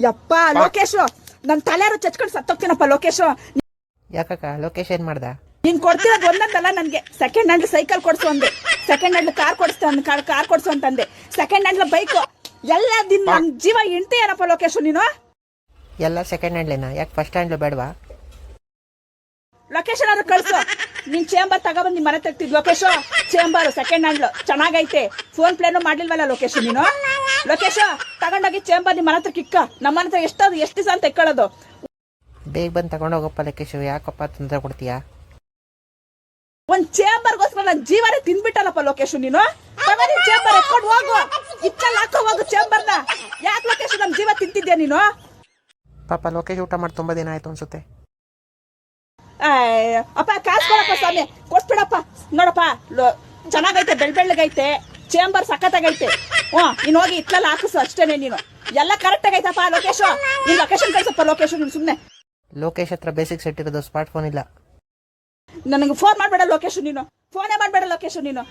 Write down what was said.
ಯಪ್ಪ ಲೋಕೇಶ್, ನನ್ ತಲೆಯಾರು ಚಚ್ಕೊಂಡು ಸತ್ತೋಗ್ತೀನಪ್ಪ ಲೋಕೇಶ್. ಯಾಕಕ್ಕ ಲೋಕೇಶ್ ಏನ್ ಮಾಡ್ದ? ನೀನ್ ಕೊಡ್ತಿರೋದು ಒಂದಲ್ಲ ನನ್ಗೆ. ಸೆಕೆಂಡ್ ಹ್ಯಾಂಡ್ ಸೈಕಲ್ ಕೊಡ್ಸು ಅಂದೆ, ಸೆಕೆಂಡ್ ಹ್ಯಾಂಡ್ ಕಾರ್ ಕೊಡ್ಸು ಅಂತಂದೆ, ಸೆಕೆಂಡ್ ಹ್ಯಾಂಡ್ ಬೈಕ್ ಎಲ್ಲ ನನ್ ಜೀವ ಹೆಂಡ್ತಿ ಏನಪ್ಪ ಲೋಕೇಶ್ ನೀನು? ಎಲ್ಲ ಸೆಕೆಂಡ್ ಹ್ಯಾಂಡ್ಲೇನಾ? ಯಾಕೆ ಫಸ್ಟ್ ಹ್ಯಾಂಡ್ಲು ಬೇಡವಾ? ಲೊಕೇಶನ್ ಆದ್ರೂ ಕಳ್ಸು. ನೀನ್ ಚೇಂಬರ್ ತಗೊಬಂದ್ ನಿಮ್ ಮನೆ ತೆಗ್ತಿದ್ ಲೊಕೇಶ್. ಚೇಂಬರ್ ಸೆಕೆಂಡ್ ಹ್ಯಾಂಡ್ ಚೆನ್ನಾಗೈತೆ, ಫೋನ್ ಪ್ಲೇನು ಮಾಡ್ಲಿಲ್ವಲ್ಲ ಲೊಕೇಶ್ ನೀನು? ಲೊಕೇಶ್ ತಗೊಂಡೋಗಿ ಚೇಂಬರ್ ನಿಮ್ ಮನೆ ಹತ್ರ ಕಿಕ್ಕ. ನಮ್ಮ ಮನೆ ಹತ್ರ ಎಷ್ಟು ದಿವಸ ಅಂತ ಇಕ್ಕೊಳ್ಳೋದು? ಬೇಗ ಬಂದು ತಗೊಂಡೋಗಪ್ಪ ಲೋಕೇಶ್, ಯಾಕಪ್ಪ ತೊಂದರೆ ಕೊಡ್ತೀಯಾ? ಒಂದ್ ಚೇಂಬರ್ಗೋಸ್ಕರ ನನ್ ಜೀವನೇ ತಿಂದ್ಬಿಟ್ಟಲ್ಲಪ್ಪ ಲೋಕೇಶ್ ನೀನು. ಚೇಂಬರ್ ಎತ್ಕೊಂಡು ಹೋಗು, ಇಚ್ಚಲ್ಲಿ ಹಾಕೋ ಹೋಗು ಚೇಂಬರ್ನ. ಯಾಕೆ ಲೋಕೇಶ್ ನಮ್ ಜೀವ ತಿಂತಿದ್ಯಾ ನೀನು? ಪಾಪ ಲೋಕೇಶ್ ಊಟ ಮಾಡಿ ತುಂಬಾ ದಿನ ಆಯ್ತು ಅನ್ಸುತ್ತೆ. ಅಪ್ಪ ಕಾಸು ಕೊಡಪ್ಪ ಸ್ವಾಮಿ, ಕೊಟ್ಬಿಡಪ್ಪ. ನೋಡಪ್ಪ ಚೆನ್ನಾಗೈತೆ, ಬೆಳ್ಳಗೈತೆ, ಚೇಂಬರ್ ಸಖತ್ತಾಗೈತೆ. ನೀನ್ ಹೋಗಿ ಇಟ್ಲಲ್ಲಿ ಹಾಕಿಸು ಅಷ್ಟೇನೆ. ನೀನು ಎಲ್ಲ ಕರೆಕ್ಟ್ ಆಗೈತಪ್ಪ ಲೊಕೇಶ್. ನೀನ್ ಲೊಕೇಶನ್ ಕಳ್ಸಪ್ಪ ಲೊಕೇಶ್. ನೀನು ಸುಮ್ನೆ ಲೋಕೇಶ್ ಹತ್ರ ಬೇಸಿಕ್ ಸೆಟ್ ಇರೋದು, ಸ್ಮಾರ್ಟ್ ಫೋನ್ ಇಲ್ಲ. ನನಗೆ ಫೋನ್ ಮಾಡ್ಬೇಡ ಲೊಕೇಶ್ ನೀನು, ಫೋನೇ ಮಾಡ್ಬೇಡ ಲೊಕೇಶ್ ನೀನು.